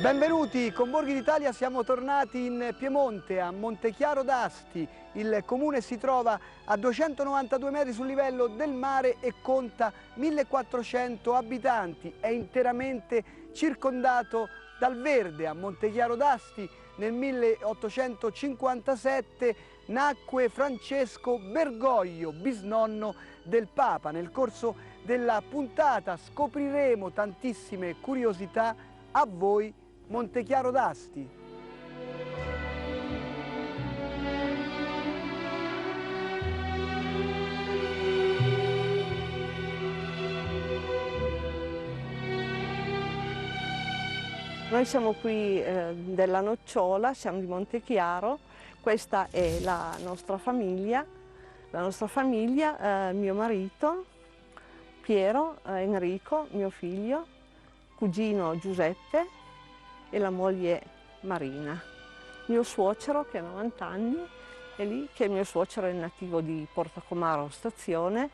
Benvenuti, con Borghi d'Italia siamo tornati in Piemonte, a Montechiaro d'Asti. Il comune si trova a 292 metri sul livello del mare e conta 1400 abitanti. È interamente circondato dal verde. A Montechiaro d'Asti nel 1857 nacque Francesco Bergoglio, bisnonno del Papa. Nel corso della puntata scopriremo tantissime curiosità. A voi Montechiaro d'Asti. Noi siamo qui della Nocciola, siamo di Montechiaro, questa è la nostra famiglia, mio marito Piero, Enrico, mio figlio, cugino Giuseppe e la moglie Marina. Mio suocero che ha 90 anni è lì, che il mio suocero è nativo di Portacomaro Stazione,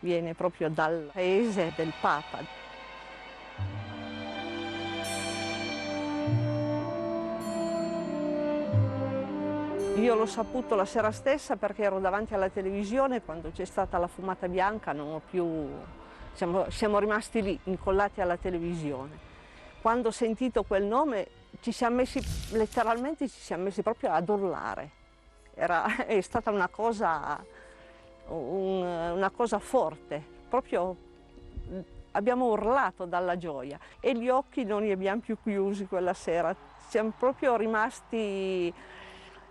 viene proprio dal paese del Papa. Io l'ho saputo la sera stessa perché ero davanti alla televisione quando c'è stata la fumata bianca, non ho più... siamo rimasti lì, incollati alla televisione. Quando ho sentito quel nome letteralmente ci siamo messi proprio ad urlare. È stata una cosa forte, proprio abbiamo urlato dalla gioia e gli occhi non li abbiamo più chiusi quella sera, siamo proprio rimasti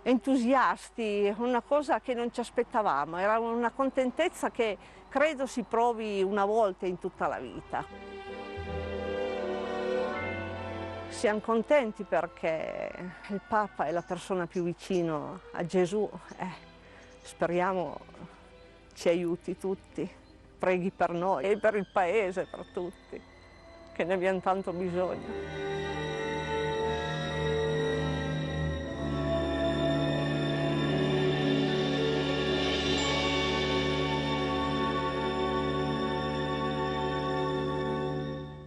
entusiasti, una cosa che non ci aspettavamo, era una contentezza che credo si provi una volta in tutta la vita. Siamo contenti perché il Papa è la persona più vicino a Gesù, speriamo ci aiuti tutti, preghi per noi e per il Paese, per tutti, che ne abbiamo tanto bisogno.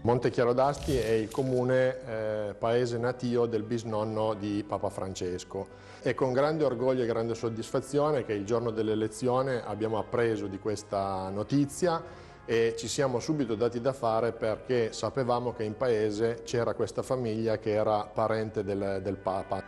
Montechiaro d'Asti è il comune paese natio del bisnonno di Papa Francesco. È con grande orgoglio e grande soddisfazione che il giorno dell'elezione abbiamo appreso di questa notizia e ci siamo subito dati da fare perché sapevamo che in paese c'era questa famiglia che era parente del Papa.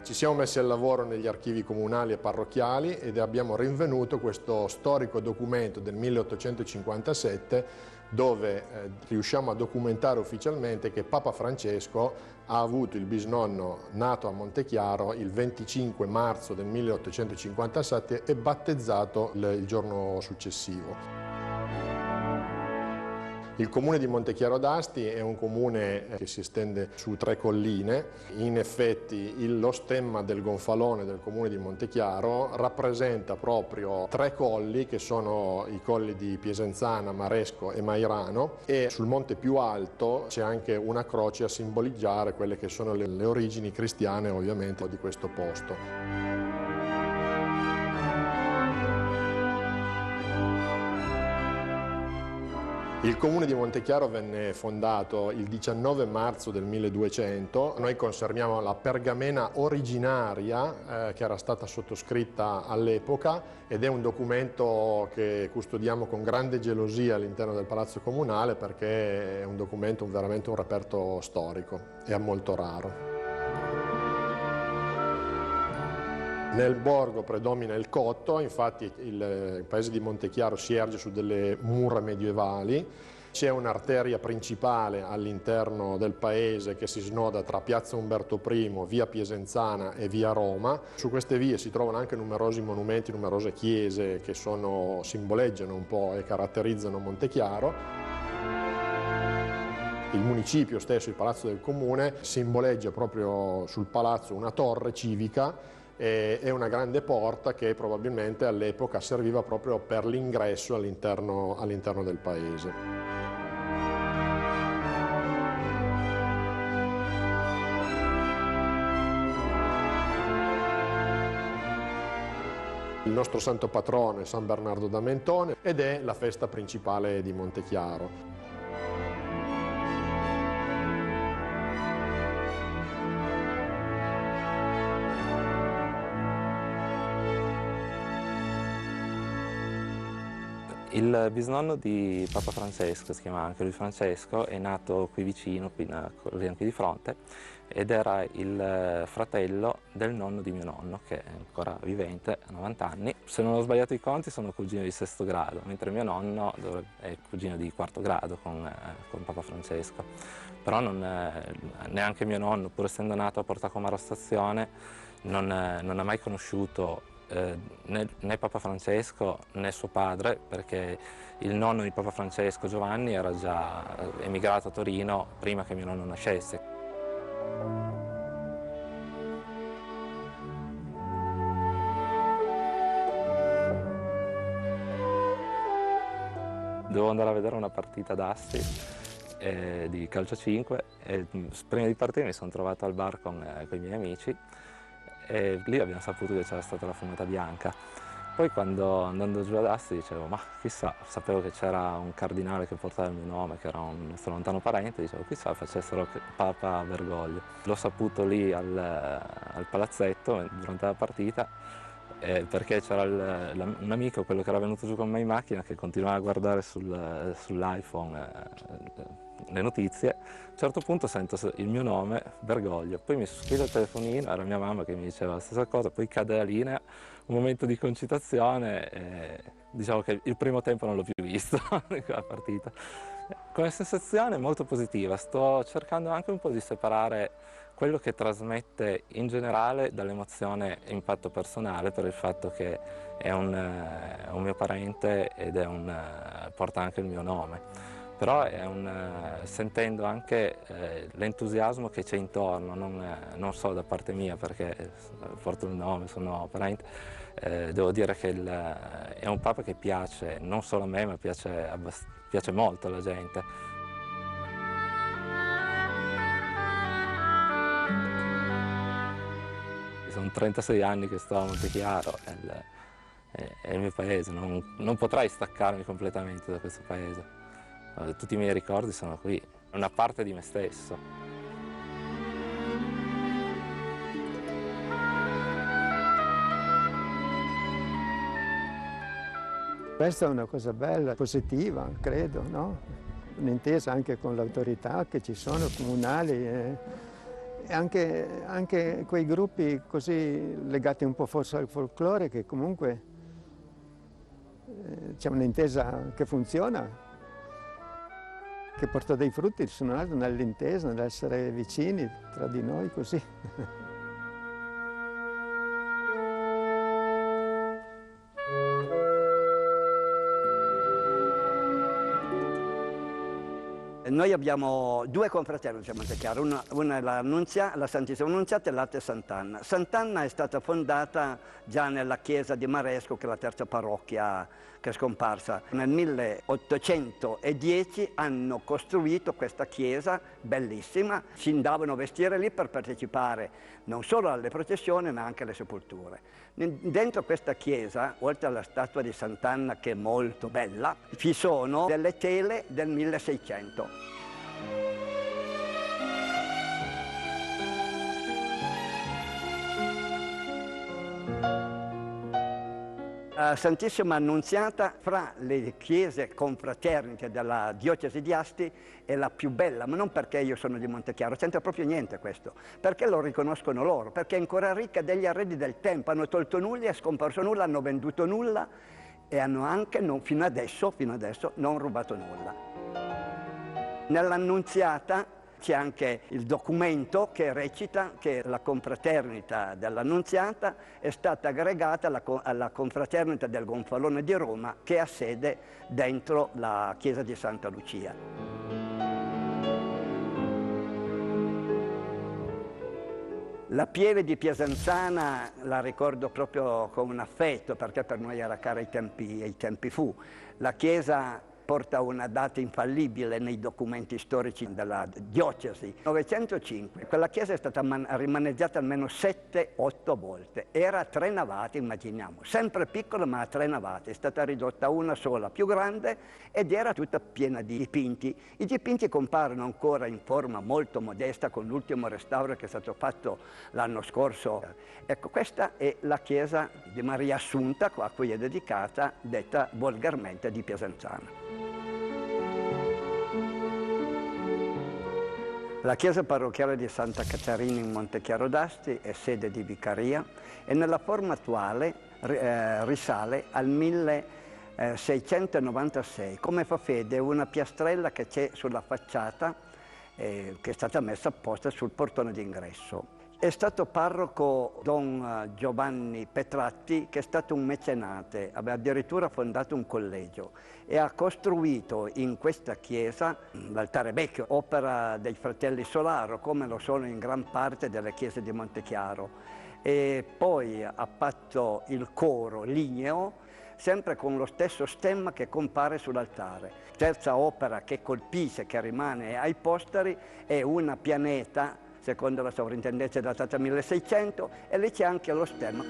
Ci siamo messi al lavoro negli archivi comunali e parrocchiali ed abbiamo rinvenuto questo storico documento del 1857 dove riusciamo a documentare ufficialmente che Papa Francesco ha avuto il bisnonno nato a Montechiaro il 25 marzo del 1857 e battezzato il giorno successivo. Il comune di Montechiaro d'Asti è un comune che si estende su 3 colline. In effetti lo stemma del gonfalone del comune di Montechiaro rappresenta proprio 3 colli che sono i colli di Piesenzana, Maresco e Mairano e sul monte più alto c'è anche una croce a simboleggiare quelle che sono le origini cristiane ovviamente di questo posto. Il comune di Montechiaro venne fondato il 19 marzo del 1200. Noi conserviamo la pergamena originaria che era stata sottoscritta all'epoca ed è un documento che custodiamo con grande gelosia all'interno del Palazzo Comunale perché è un documento veramente un reperto storico e molto raro. Nel borgo predomina il cotto, infatti il paese di Montechiaro si erge su delle mura medievali. C'è un'arteria principale all'interno del paese che si snoda tra Piazza Umberto I, via Piesenzana e via Roma. Su queste vie si trovano anche numerosi monumenti, numerose chiese che simboleggiano un po' e caratterizzano Montechiaro. Il municipio stesso, il Palazzo del Comune, simboleggia proprio sul palazzo una torre civica e una grande porta che probabilmente all'epoca serviva proprio per l'ingresso all'interno del paese. Il nostro santo patrono è San Bernardo da Mentone ed è la festa principale di Montechiaro. Il bisnonno di Papa Francesco, si chiama anche lui Francesco, è nato qui vicino, qui di fronte, ed era il fratello del nonno di mio nonno, che è ancora vivente, ha 90 anni. Se non ho sbagliato i conti sono cugino di sesto grado, mentre mio nonno è cugino di quarto grado con Papa Francesco. Però neanche mio nonno, pur essendo nato a Porta Comaro Stazione, non ha mai conosciuto né Papa Francesco né suo padre, perché il nonno di Papa Francesco, Giovanni, era già emigrato a Torino prima che mio nonno nascesse. Devo andare a vedere una partita d'asti di calcio 5 e prima di partire mi sono trovato al bar con i miei amici e lì abbiamo saputo che c'era stata la fumata bianca. Poi quando andando giù ad Asti dicevo, ma chissà, sapevo che c'era un cardinale che portava il mio nome, che era un nostro lontano parente, dicevo chissà facessero Papa Bergoglio. L'ho saputo lì al palazzetto durante la partita, perché c'era un amico, quello che era venuto giù con me in macchina, che continuava a guardare sull'iPhone le notizie. A un certo punto sento il mio nome, Bergoglio, poi mi squilla il telefonino, era mia mamma che mi diceva la stessa cosa, poi cade la linea, un momento di concitazione e diciamo che il primo tempo non l'ho più visto in quella partita. Come sensazione molto positiva, sto cercando anche un po' di separare quello che trasmette in generale dall'emozione e impatto personale, per il fatto che è un mio parente ed porta anche il mio nome. Però sentendo anche l'entusiasmo che c'è intorno, non solo da parte mia perché porto il nome, sono parente, devo dire che è un Papa che piace non solo a me, ma piace molto alla gente. Sono 36 anni che sto a Montechiaro, è il mio paese, non potrei staccarmi completamente da questo paese. Tutti i miei ricordi sono qui, è una parte di me stesso. Questa è una cosa bella, positiva, credo, no? Un'intesa anche con le autorità che ci sono, comunali, e anche quei gruppi così legati un po' forse al folklore, che comunque c'è un'intesa che funziona, che porta dei frutti, se non altro nell'intesa, nell'essere vicini tra di noi così. Noi abbiamo due confraternite a Montechiaro, una è la Santissima Annunziata e l'altra è Sant'Anna. Sant'Anna è stata fondata già nella chiesa di Maresco, che è la terza parrocchia che è scomparsa. Nel 1810 hanno costruito questa chiesa bellissima, si andavano a vestire lì per partecipare non solo alle processioni ma anche alle sepolture. Dentro questa chiesa, oltre alla statua di Sant'Anna che è molto bella, ci sono delle tele del 1600. Santissima Annunziata, fra le chiese confraternite della diocesi di Asti, è la più bella, ma non perché io sono di Montechiaro, c'entra proprio niente questo, perché lo riconoscono loro, perché è ancora ricca degli arredi del tempo, hanno tolto nulla, è scomparso nulla, hanno venduto nulla e hanno anche, fino adesso, non rubato nulla. Nell'Annunziata c'è anche il documento che recita che la confraternita dell'Annunziata è stata aggregata alla confraternita del Gonfalone di Roma, che ha sede dentro la chiesa di Santa Lucia. La pieve di Piasanzana la ricordo proprio con un affetto, perché per noi era cara ai tempi fu. La chiesa porta una data infallibile nei documenti storici della diocesi. 905, quella chiesa è stata rimaneggiata almeno 7-8 volte. Era a 3 navate, immaginiamo, sempre piccola ma a 3 navate. È stata ridotta una sola, più grande, ed era tutta piena di dipinti. I dipinti comparono ancora in forma molto modesta con l'ultimo restauro che è stato fatto l'anno scorso. Ecco, questa è la chiesa di Maria Assunta, a cui è dedicata, detta volgarmente di Piasanzana. La chiesa parrocchiale di Santa Caterina in Montechiaro d'Asti è sede di vicaria e nella forma attuale risale al 1696. Come fa fede una piastrella che c'è sulla facciata che è stata messa apposta sul portone d'ingresso. È stato parroco Don Giovanni Petratti, che è stato un mecenate, aveva addirittura fondato un collegio e ha costruito in questa chiesa l'altare vecchio, opera dei fratelli Solaro, come lo sono in gran parte delle chiese di Montechiaro. E poi ha fatto il coro ligneo, sempre con lo stesso stemma che compare sull'altare. Terza opera che colpisce, che rimane ai posteri, è una pianeta, secondo la sovrintendenza è datata 1600, e lì c'è anche lo stemma.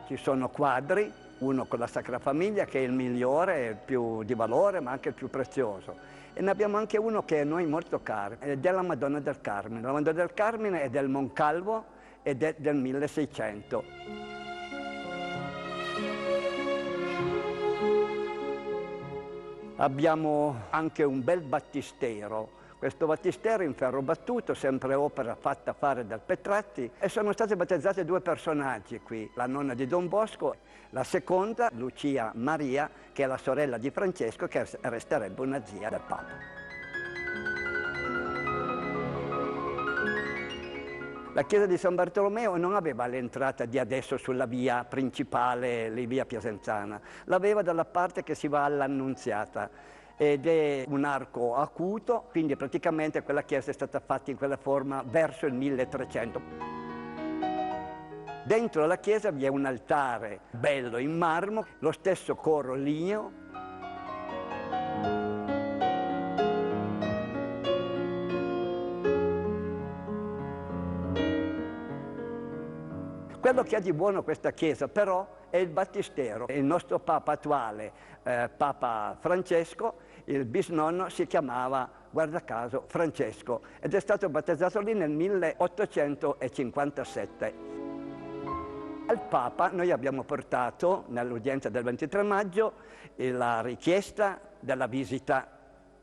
Ci sono quadri, uno con la Sacra Famiglia che è il migliore, il più di valore ma anche il più prezioso. E ne abbiamo anche uno che è a noi molto caro, è della Madonna del Carmine. La Madonna del Carmine è del Moncalvo ed è del 1600. Abbiamo anche un bel battistero. Questo battistero in ferro battuto, sempre opera fatta fare dal Petratti, e sono state battezzate 2 personaggi qui, la nonna di Don Bosco, la seconda, Lucia Maria, che è la sorella di Francesco, che resterebbe una zia del Papa. La chiesa di San Bartolomeo non aveva l'entrata di adesso sulla via principale, la via Piasenzana, l'aveva dalla parte che si va all'Annunziata. Ed è un arco acuto, quindi praticamente quella chiesa è stata fatta in quella forma verso il 1300. Dentro la chiesa vi è un altare bello in marmo, lo stesso coro ligneo. Quello che ha di buono questa chiesa però è il battistero. Il nostro Papa attuale, Papa Francesco, il bisnonno si chiamava, guarda caso, Francesco ed è stato battezzato lì nel 1857. Al Papa noi abbiamo portato nell'udienza del 23 maggio la richiesta della visita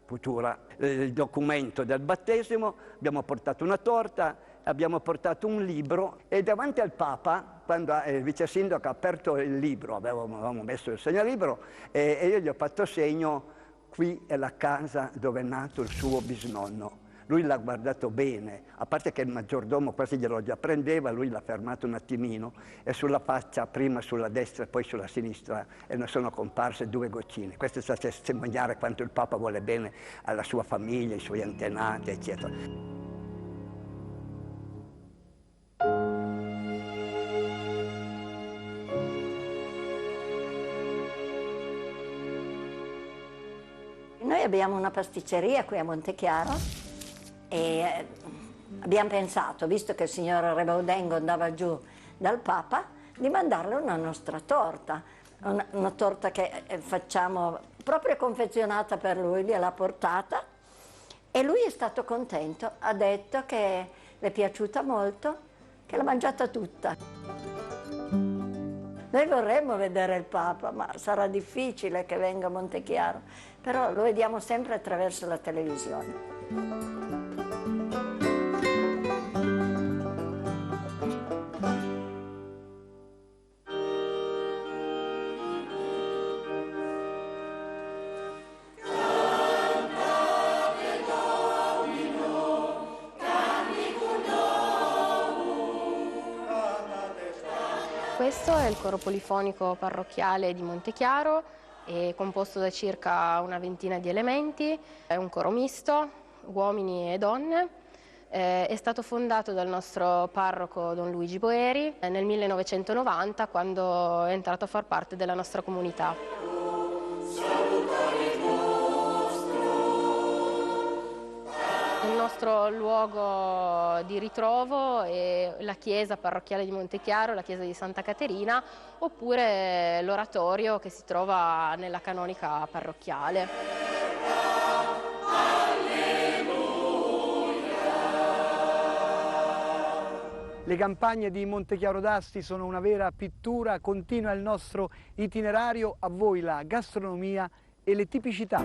futura, il documento del battesimo, abbiamo portato una torta, abbiamo portato un libro e davanti al Papa, quando il vice sindaco ha aperto il libro, avevamo messo il segnalibro e io gli ho fatto segno, qui è la casa dove è nato il suo bisnonno. Lui l'ha guardato bene, a parte che il maggiordomo quasi glielo già prendeva, lui l'ha fermato un attimino e sulla faccia, prima sulla destra e poi sulla sinistra, ne sono comparse 2 goccine. Questo è stato a testimoniare quanto il Papa vuole bene alla sua famiglia, ai suoi antenati, eccetera. Noi abbiamo una pasticceria qui a Montechiaro e abbiamo pensato, visto che il signor Rebaudengo andava giù dal Papa, di mandarle una nostra torta, una torta che facciamo proprio confezionata per lui, gliel'ha portata e lui è stato contento, ha detto che le è piaciuta molto, che l'ha mangiata tutta. Noi vorremmo vedere il Papa, ma sarà difficile che venga a Montechiaro, però lo vediamo sempre attraverso la televisione. Questo è il coro polifonico parrocchiale di Montechiaro, è composto da circa una ventina di elementi, è un coro misto, uomini e donne, è stato fondato dal nostro parroco Don Luigi Boeri nel 1990 quando è entrato a far parte della nostra comunità. nostro luogo di ritrovo è la chiesa parrocchiale di Montechiaro, la chiesa di Santa Caterina, oppure l'oratorio che si trova nella canonica parrocchiale. Le campagne di Montechiaro d'Asti sono una vera pittura, continua il nostro itinerario, a voi la gastronomia e le tipicità.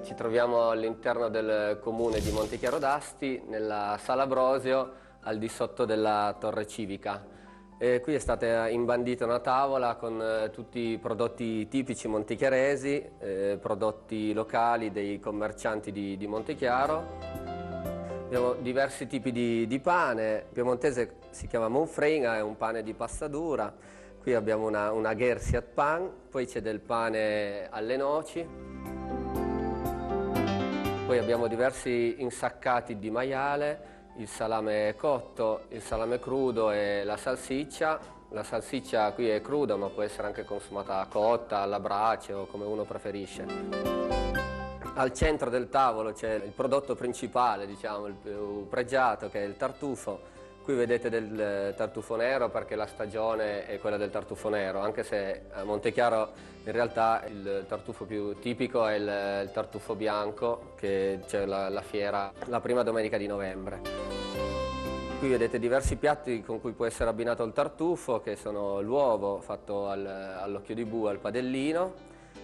Ci troviamo all'interno del comune di Montechiaro d'Asti, nella Sala Brosio, al di sotto della torre civica. E qui è stata imbandita una tavola con tutti i prodotti tipici montechiaresi, prodotti locali dei commercianti di Montechiaro. Abbiamo diversi tipi di pane, il piemontese si chiama monfringa, è un pane di pasta dura. Qui abbiamo una Gersiat pan, poi c'è del pane alle noci. Poi abbiamo diversi insaccati di maiale, il salame cotto, il salame crudo e la salsiccia. La salsiccia qui è cruda ma può essere anche consumata cotta, alla brace o come uno preferisce. Al centro del tavolo c'è il prodotto principale, diciamo, il più pregiato, che è il tartufo. Qui vedete del tartufo nero perché la stagione è quella del tartufo nero, anche se a Montechiaro in realtà il tartufo più tipico è il tartufo bianco, che c'è la fiera la prima domenica di novembre. Qui vedete diversi piatti con cui può essere abbinato il tartufo, che sono l'uovo fatto all'occhio di bue, al padellino.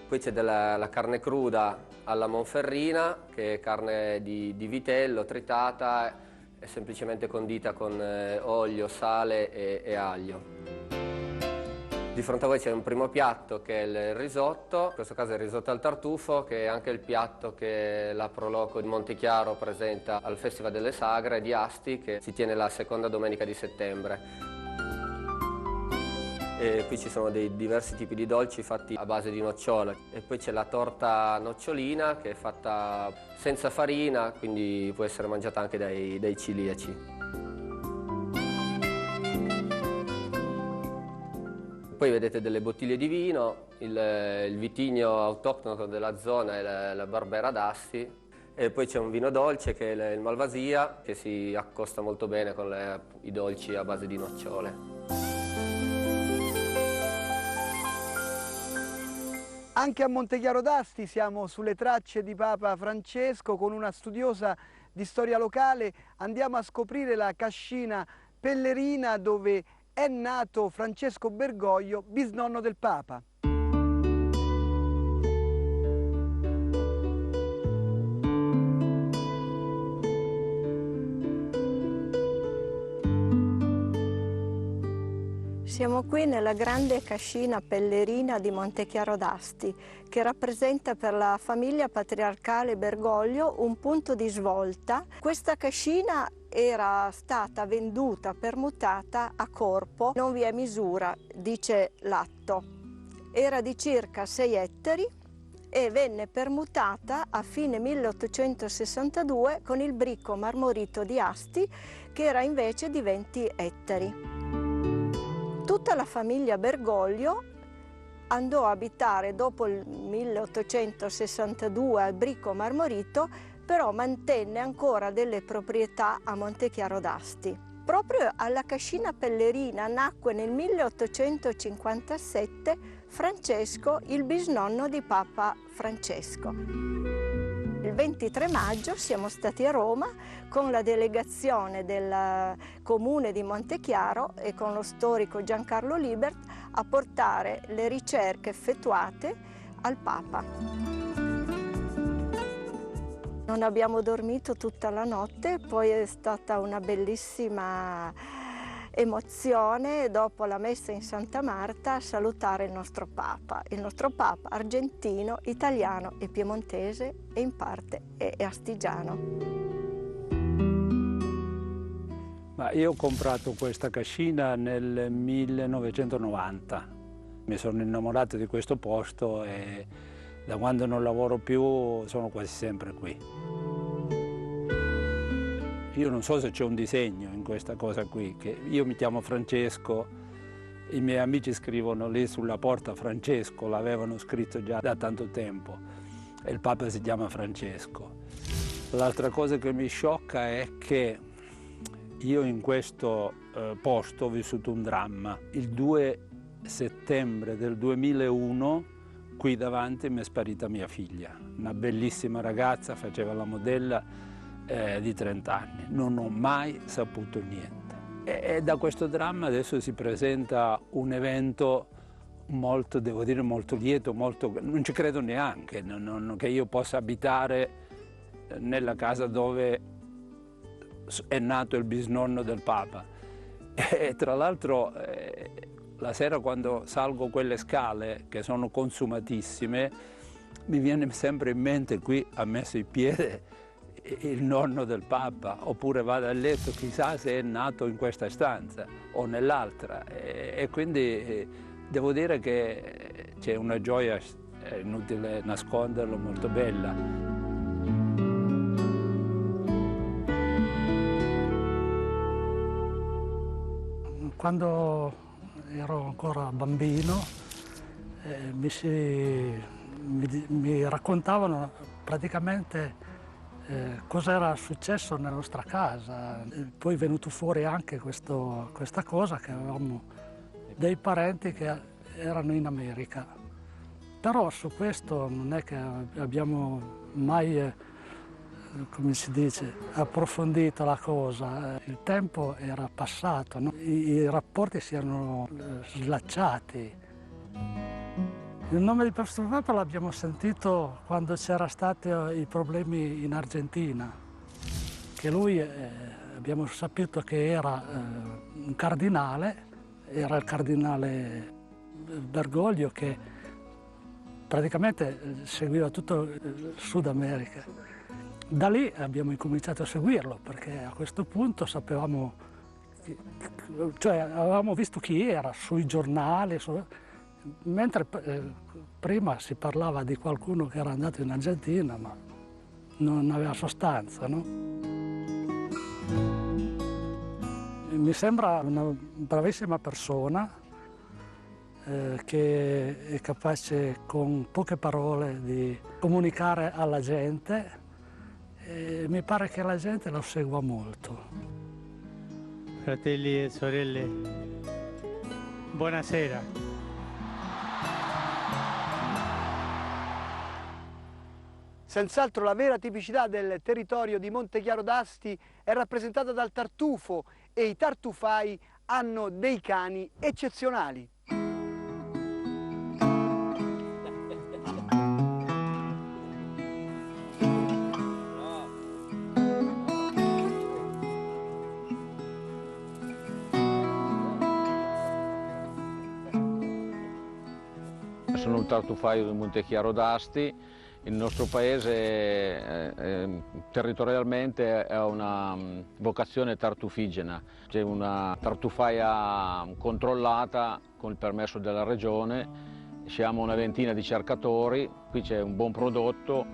Poi c'è la carne cruda alla monferrina, che è carne di vitello tritata, è semplicemente condita con olio, sale e aglio. Di fronte a voi c'è un primo piatto che è il risotto, in questo caso è il risotto al tartufo, che è anche il piatto che la Proloco di Montechiaro presenta al Festival delle Sagre di Asti, che si tiene la seconda domenica di settembre. E qui ci sono dei diversi tipi di dolci fatti a base di nocciole. E poi c'è la torta nocciolina, che è fatta senza farina, quindi può essere mangiata anche dai celiaci. Poi vedete delle bottiglie di vino, il vitigno autoctono della zona è la Barbera d'Asti, e poi c'è un vino dolce che è il Malvasia, che si accosta molto bene con i dolci a base di nocciole. Anche a Montechiaro d'Asti siamo sulle tracce di Papa Francesco. Con una studiosa di storia locale andiamo a scoprire la cascina Pellerina, dove è nato Francesco Bergoglio, bisnonno del Papa. Siamo qui nella grande cascina Pellerina di Montechiaro d'Asti, che rappresenta per la famiglia patriarcale Bergoglio un punto di svolta. Questa cascina era stata venduta, permutata a corpo, non vi è misura, dice l'atto. Era di circa 6 ettari e venne permutata a fine 1862 con il bricco marmorito di Asti, che era invece di 20 ettari. Tutta la famiglia Bergoglio andò a abitare dopo il 1862 al bricco marmorito, però mantenne ancora delle proprietà a Montechiaro d'Asti. Proprio alla cascina Pellerina nacque nel 1857 Francesco, il bisnonno di Papa Francesco. Il 23 maggio siamo stati a Roma con la delegazione del comune di Montechiaro e con lo storico Giancarlo Libert a portare le ricerche effettuate al Papa. Non abbiamo dormito tutta la notte, poi è stata una bellissima emozione dopo la messa in Santa Marta salutare il nostro Papa argentino, italiano e piemontese e in parte è astigiano. Ma io ho comprato questa cascina nel 1990, mi sono innamorato di questo posto e da quando non lavoro più sono quasi sempre qui. Io non so se c'è un disegno in questa cosa qui, che io mi chiamo Francesco, i miei amici scrivono lì sulla porta Francesco, l'avevano scritto già da tanto tempo, e il Papa si chiama Francesco. L'altra cosa che mi sciocca è che io in questo posto ho vissuto un dramma. Il 2 settembre del 2001 qui davanti mi è sparita mia figlia, una bellissima ragazza, faceva la modella di 30 anni. Non ho mai saputo niente. E da questo dramma adesso si presenta un evento molto, devo dire, molto lieto, non ci credo neanche che io possa abitare nella casa dove è nato il bisnonno del Papa. E tra l'altro la sera quando salgo quelle scale che sono consumatissime mi viene sempre in mente: qui ha messo il piede il nonno del Papa, oppure vado a letto, chissà se è nato in questa stanza o nell'altra, e quindi devo dire che c'è una gioia, è inutile nasconderlo, molto bella. Quando ero ancora bambino mi raccontavano praticamente cosa era successo nella nostra casa. Poi è venuto fuori anche questa cosa, che avevamo dei parenti che erano in America. Però su questo non è che abbiamo mai, come si dice, approfondito la cosa. Il tempo era passato, no? I rapporti si erano slacciati. Il nome di Pastor Papa l'abbiamo sentito quando c'erano stati i problemi in Argentina, che lui, abbiamo saputo che era un cardinale, era il cardinale Bergoglio, che praticamente seguiva tutto il Sud America. Da lì abbiamo incominciato a seguirlo, perché a questo punto sapevamo, cioè avevamo visto chi era sui giornali, mentre prima si parlava di qualcuno che era andato in Argentina, ma non aveva sostanza, no? Mi sembra una bravissima persona che è capace con poche parole di comunicare alla gente, e mi pare che la gente lo segua molto. Fratelli e sorelle, buonasera. Senz'altro la vera tipicità del territorio di Montechiaro d'Asti è rappresentata dal tartufo, e i tartufai hanno dei cani eccezionali. Sono un tartufaio di Montechiaro d'Asti. Il nostro paese territorialmente ha una vocazione tartufigena. C'è una tartufaia controllata con il permesso della regione, siamo una ventina di cercatori, qui c'è un buon prodotto.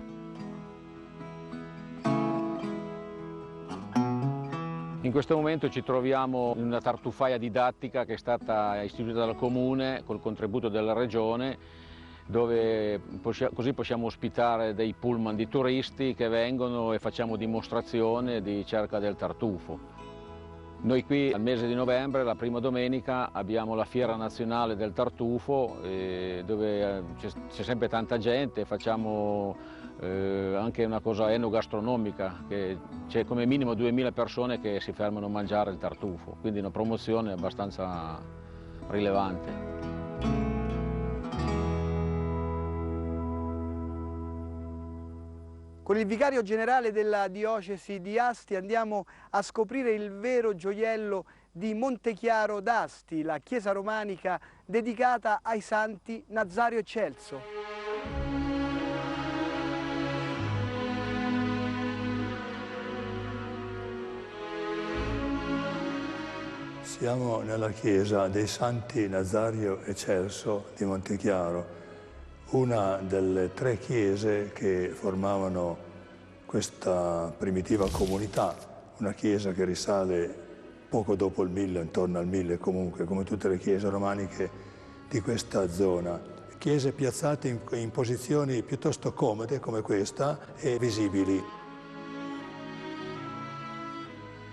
In questo momento ci troviamo in una tartufaia didattica che è stata istituita dal Comune col contributo della regione, dove così possiamo ospitare dei pullman di turisti che vengono e facciamo dimostrazione di cerca del tartufo. Noi qui al mese di novembre, la prima domenica, abbiamo la Fiera Nazionale del Tartufo, dove c'è sempre tanta gente, facciamo anche una cosa enogastronomica, che c'è come minimo 2000 persone che si fermano a mangiare il tartufo, quindi una promozione abbastanza rilevante. Con il vicario generale della diocesi di Asti andiamo a scoprire il vero gioiello di Montechiaro d'Asti, la chiesa romanica dedicata ai santi Nazario e Celso. Siamo nella chiesa dei santi Nazario e Celso di Montechiaro, una delle 3 chiese che formavano questa primitiva comunità, una chiesa che risale poco dopo il 1000, intorno al 1000 comunque, come tutte le chiese romaniche di questa zona. Chiese piazzate in posizioni piuttosto comode come questa e visibili.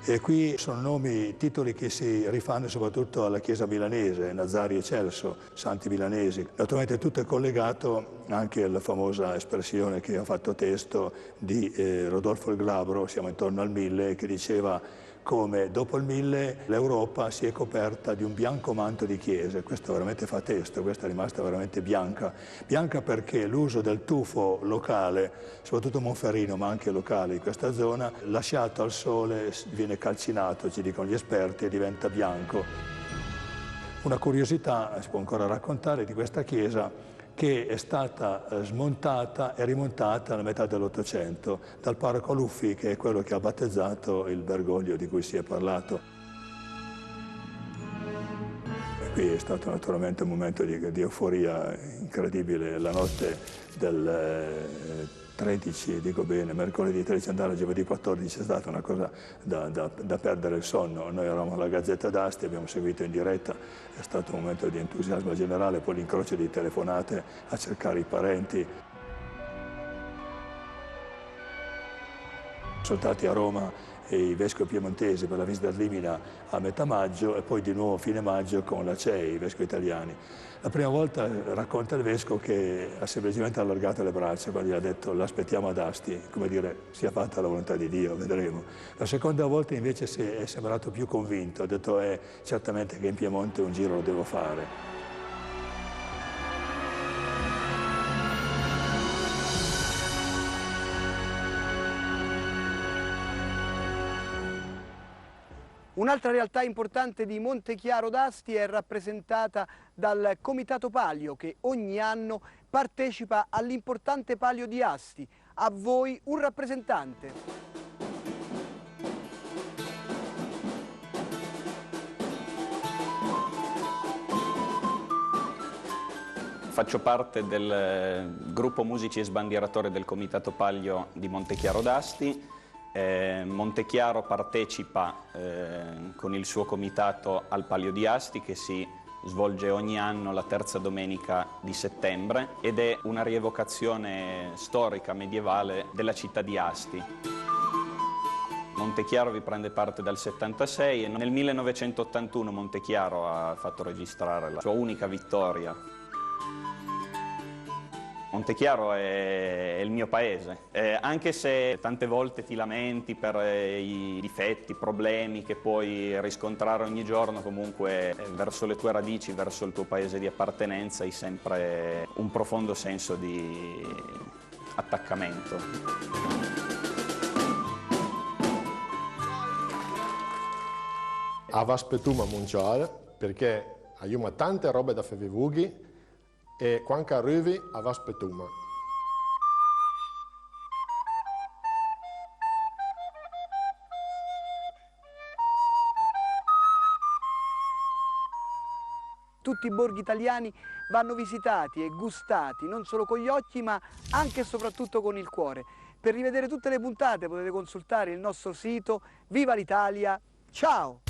E qui sono nomi, titoli che si rifanno soprattutto alla chiesa milanese, Nazario e Celso, santi milanesi. Naturalmente tutto è collegato anche alla famosa espressione che ha fatto testo di Rodolfo il Glabro, siamo intorno al 1000, che diceva come dopo il 1000 l'Europa si è coperta di un bianco manto di chiese. Questo veramente fa testo, questa è rimasta veramente bianca. Bianca perché l'uso del tufo locale, soprattutto monferrino ma anche locale in questa zona, lasciato al sole viene calcinato, ci dicono gli esperti, e diventa bianco. Una curiosità si può ancora raccontare di questa chiesa, che è stata smontata e rimontata alla metà dell'Ottocento dal parroco Luffi, che è quello che ha battezzato il Bergoglio di cui si è parlato. E qui è stato naturalmente un momento di euforia incredibile. La notte del 13, dico bene, mercoledì 13 andare a giovedì 14 è stata una cosa da perdere il sonno. Noi eravamo alla Gazzetta d'Asti, abbiamo seguito in diretta, è stato un momento di entusiasmo generale, poi l'incrocio di telefonate a cercare i parenti. Soltati a Roma i vescovi piemontesi per la visita a Limina a metà maggio e poi di nuovo a fine maggio con la CEI, i vescovi italiani. La prima volta racconta il vescovo che ha semplicemente allargato le braccia quando gli ha detto l'aspettiamo ad Asti, come dire sia fatta la volontà di Dio, vedremo. La seconda volta invece è sembrato più convinto, ha detto certamente che in Piemonte un giro lo devo fare. Un'altra realtà importante di Montechiaro d'Asti è rappresentata dal Comitato Palio, che ogni anno partecipa all'importante Palio di Asti. A voi un rappresentante. Faccio parte del gruppo musici e sbandieratori del Comitato Palio di Montechiaro d'Asti. Montechiaro partecipa con il suo comitato al Palio di Asti, che si svolge ogni anno la terza domenica di settembre ed è una rievocazione storica medievale della città di Asti. Montechiaro vi prende parte dal 76 e nel 1981 Montechiaro ha fatto registrare la sua unica vittoria. Montechiaro è il mio paese, anche se tante volte ti lamenti per i difetti, i problemi che puoi riscontrare ogni giorno, comunque verso le tue radici, verso il tuo paese di appartenenza hai sempre un profondo senso di attaccamento. Avaspetuma Munciare, perché abbiamo tante robe da fare e quando arrivi a Vaspetuma. Tutti i borghi italiani vanno visitati e gustati, non solo con gli occhi ma anche e soprattutto con il cuore. Per rivedere tutte le puntate potete consultare il nostro sito. Viva l'Italia! Ciao!